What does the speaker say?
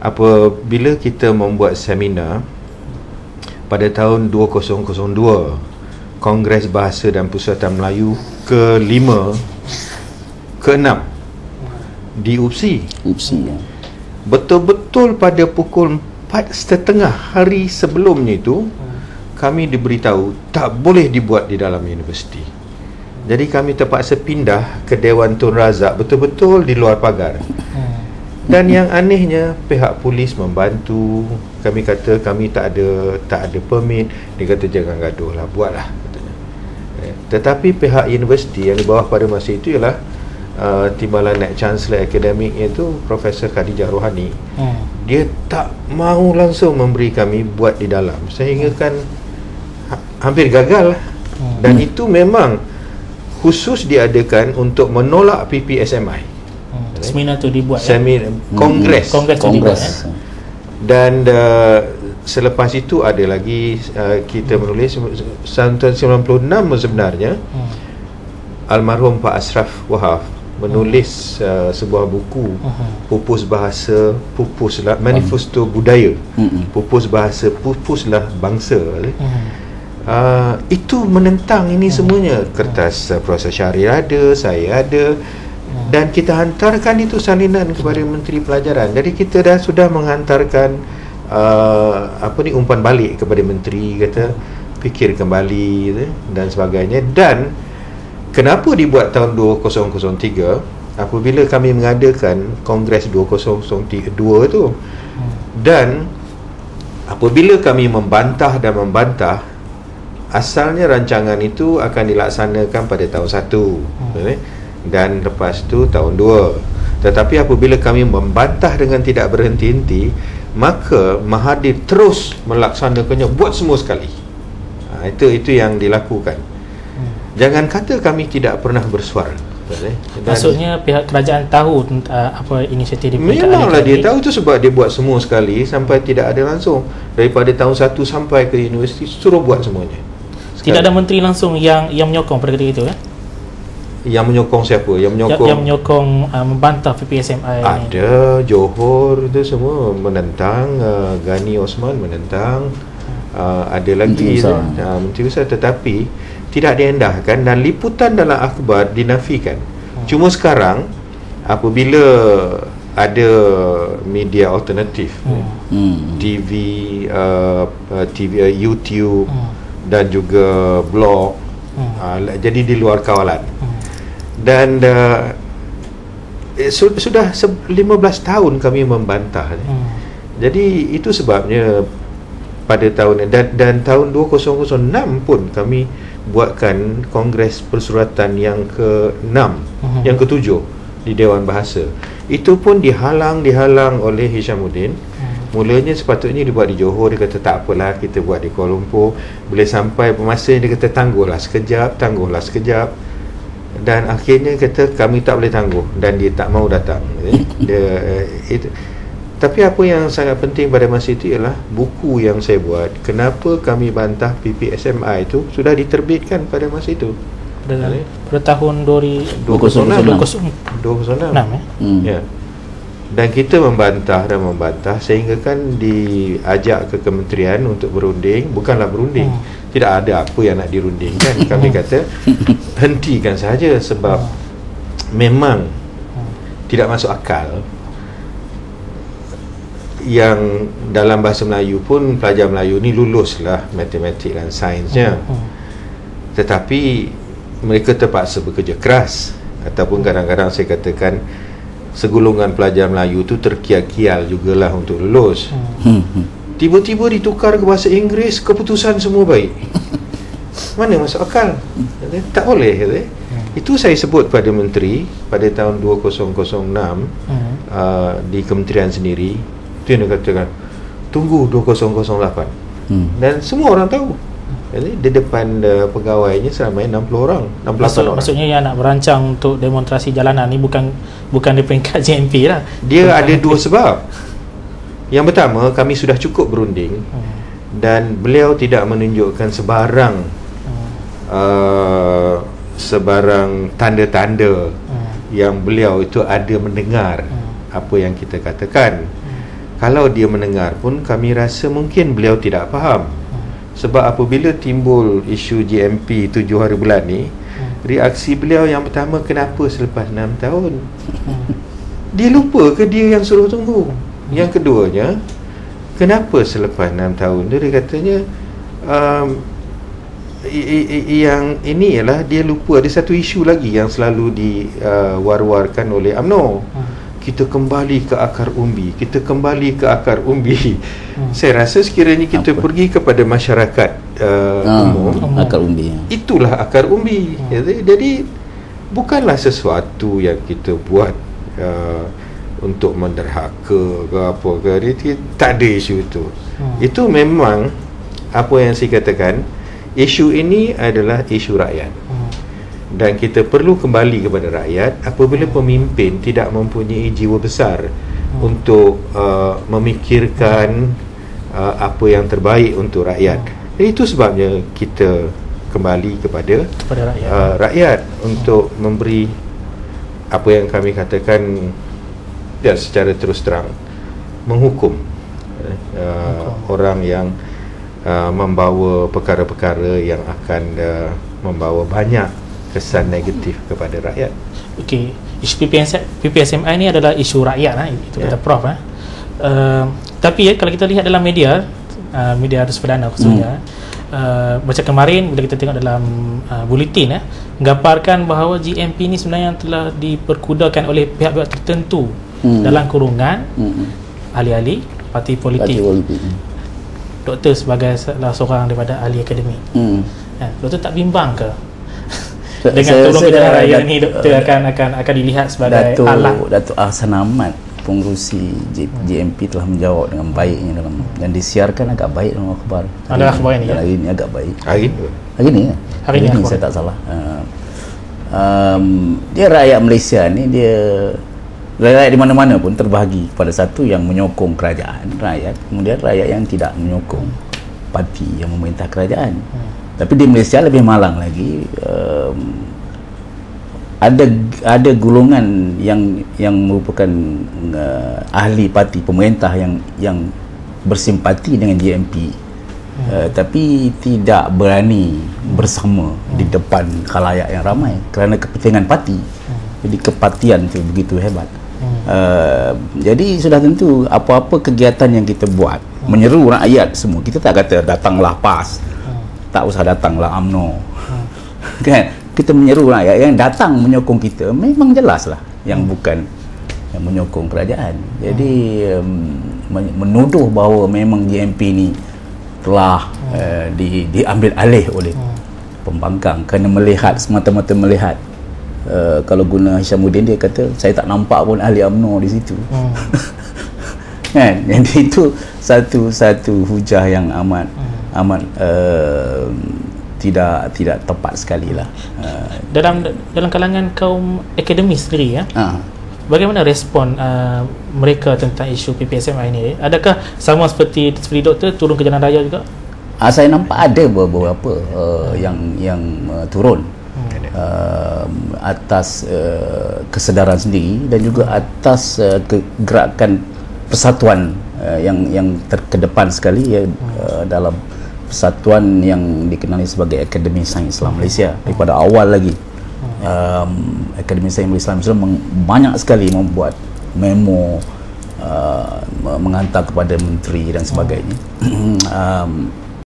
apabila kita membuat seminar pada tahun 2002, Kongres Bahasa dan Pusatan Melayu ke-5 ke-6 di UPSI. Betul-betul pada pukul 4:30 hari sebelumnya itu kami diberitahu tak boleh dibuat di dalam universiti. Jadi kami terpaksa pindah ke Dewan Tun Razak, betul-betul di luar pagar. Dan yang anehnya, pihak polis membantu. Kami kata kami tak ada permit. Dia kata jangan gaduh lah, buatlah katanya. Tetapi pihak universiti yang di bawah pada masa itu ialah Timbalan Naib Chancellor Akademik, iaitu Profesor Khadijah Rohani. Dia tak mahu langsung memberi kami buat di dalam, sehingga kan hampir gagal lah. Dan itu memang khusus diadakan untuk menolak PPSMI. Seminar tu dibuat Kongres tu dibuat. Dan selepas itu ada lagi kita menulis tahun 96 sebenarnya. Almarhum Pak Ashraf Wahab menulis sebuah buku, Pupus Bahasa, Pupuslah Manifesto Budaya, Pupus Bahasa, Pupuslah Bangsa. Itu menentang ini semuanya. Kertas Profesor Syahrir ada, saya ada, dan kita hantarkan itu salinan kepada Menteri Pelajaran. Jadi kita sudah menghantarkan umpan balik kepada Menteri, kata fikir kembali dan sebagainya. Dan kenapa dibuat tahun 2003 apabila kami mengadakan Kongres 2002 tu, dan apabila kami membantah, asalnya rancangan itu akan dilaksanakan pada tahun 1 dan lepas itu tahun 2. Tetapi apabila kami membantah dengan tidak berhenti-henti, maka Mahathir terus melaksanakannya, buat semua sekali. Itu yang dilakukan. Jangan kata kami tidak pernah bersuara. Maksudnya pihak kerajaan tahu apa inisiatif di memanglah dia tahu tu, sebab dia buat semua sekali sampai tidak ada langsung. Daripada tahun 1 sampai ke universiti suruh buat semuanya sekali. Tidak ada menteri langsung yang menyokong pada ketika itu Yang menyokong siapa? Yang menyokong membantah PPSMI. Ada Johor itu semua menentang, Ghani Osman menentang, ada lagi Menteri Besar, tetapi tidak diendahkan dan liputan dalam akhbar dinafikan. Cuma sekarang apabila ada media alternatif, TV, YouTube dan juga blog, jadi di luar kawalan. Dan sudah 15 tahun kami membantah. Jadi itu sebabnya pada tahun dan tahun 2006 pun kami buatkan Kongres Persuratan yang ke-6, yang ke-7 di Dewan Bahasa. Itu pun dihalang oleh Hishamuddin. Mulanya sepatutnya dibuat di Johor. Dia kata tak apalah, kita buat di Kuala Lumpur. Bila sampai masanya dia kata tangguhlah sekejap. Dan akhirnya kata kami tak boleh tangguh, dan dia tak mau datang. Tapi apa yang sangat penting pada masa itu ialah buku yang saya buat, kenapa kami bantah PPSMI itu sudah diterbitkan pada masa itu. Pada tahun 2006 ya. Dan kita membantah sehingga kan diajak ke kementerian untuk berunding. Bukanlah berunding, tidak ada apa yang nak dirundingkan. Kami kata hentikan saja, sebab memang tidak masuk akal. Yang dalam bahasa Melayu pun, pelajar Melayu ni luluslah matematik dan sainsnya, tetapi mereka terpaksa bekerja keras. Ataupun kadang-kadang saya katakan segolongan pelajar Melayu tu terkial-kial jugalah untuk lulus. Tiba-tiba ditukar ke bahasa Inggeris, keputusan semua baik. Mana masuk akal? Tak boleh. Itu saya sebut pada menteri pada tahun 2006 di kementerian sendiri. Itu yang dia katakan, tunggu 2008. Dan semua orang tahu. Di depan pegawainya seramai 60 orang, 68 orang. Maksudnya yang nak merancang untuk demonstrasi jalanan ni bukan di peringkat JMP lah. Dia ada dua sebab. Yang pertama, kami sudah cukup berunding dan beliau tidak menunjukkan sebarang tanda-tanda yang beliau itu ada mendengar apa yang kita katakan. kalau dia mendengar pun kami rasa mungkin beliau tidak faham. Sebab apabila timbul isu GMP 7 hari bulan ni, reaksi beliau yang pertama, kenapa selepas 6 tahun? Dia lupa ke dia yang suruh tunggu? Yang keduanya, kenapa selepas 6 tahun? Dia katanya yang ini ialah dia lupa ada satu isu lagi yang selalu diwar-warkan oleh UMNO. Kita kembali ke akar umbi, kita kembali ke akar umbi. Saya rasa sekiranya kita pergi kepada masyarakat umum, akar umbi, itulah akar umbi. Jadi bukanlah sesuatu yang kita buat untuk menderhaka ke apa ke. Dia tak ada isu itu. Itu memang apa yang saya katakan, isu ini adalah isu rakyat. Dan kita perlu kembali kepada rakyat apabila pemimpin tidak mempunyai jiwa besar untuk memikirkan apa yang terbaik untuk rakyat. Jadi itu sebabnya kita kembali kepada rakyat untuk memberi apa yang kami katakan secara terus terang, menghukum orang yang membawa perkara-perkara yang akan membawa banyak kesan negatif kepada rakyat. Okey, isu PPSMI ni adalah isu rakyat itu kata Prof. Tapi kalau kita lihat dalam media Arus Perdana khususnya, macam kemarin bila kita tengok dalam buletin menggambarkan bahawa GMP ni sebenarnya telah diperkudakan oleh pihak-pihak tertentu dalam kurungan ahli-ahli parti politik. Doktor sebagai salah seorang daripada ahli akademik, doktor tak bimbang ke dengan tolong kejaran raya ni doktor akan dilihat sebagai alat? Datuk Ahsan Ahmad, pengurusi GMP telah menjawab dengan baiknya dan disiarkan agak baik dalam akhbar. Ada akhbar ini hari ini agak baik. Hari ini saya tak salah. Dia rakyat Malaysia ni, dia rakyat di mana-mana pun terbahagi pada satu yang menyokong kerajaan rakyat, kemudian rakyat yang tidak menyokong parti yang memerintah kerajaan. Tapi di Malaysia lebih malang lagi, ada golongan yang merupakan ahli parti pemerintah yang bersimpati dengan GMP, tapi tidak berani bersama di depan khalayak yang ramai kerana kepentingan parti. Jadi kepartian itu begitu hebat. Jadi sudah tentu apa-apa kegiatan yang kita buat menyeru rakyat semua, kita tak kata datanglah PAS, tak usah datanglah UMNO, kan? Kita menyeru rakyat yang datang menyokong kita, memang jelas lah yang bukan yang menyokong kerajaan. Jadi menuduh bahawa memang GMP ni telah diambil alih oleh pembangkang kerana melihat, semata-mata melihat. Kalau guna Hishamuddin, dia kata saya tak nampak pun ahli UMNO di situ. Kan? Jadi itu satu hujah yang amat tidak tepat sekali lah. Dalam kalangan kaum akademis sendiri bagaimana respon mereka tentang isu PPSMI ini? Adakah sama seperti doktor turun ke jalan raya juga? Saya nampak ada beberapa yang turun atas kesedaran sendiri dan juga atas gerakan persatuan yang terkedepan sekali dalam persatuan yang dikenali sebagai Akademi Sains Islam Malaysia. Daripada awal lagi Akademi Sains Islam Malaysia banyak sekali membuat memo, menghantar kepada menteri dan sebagainya.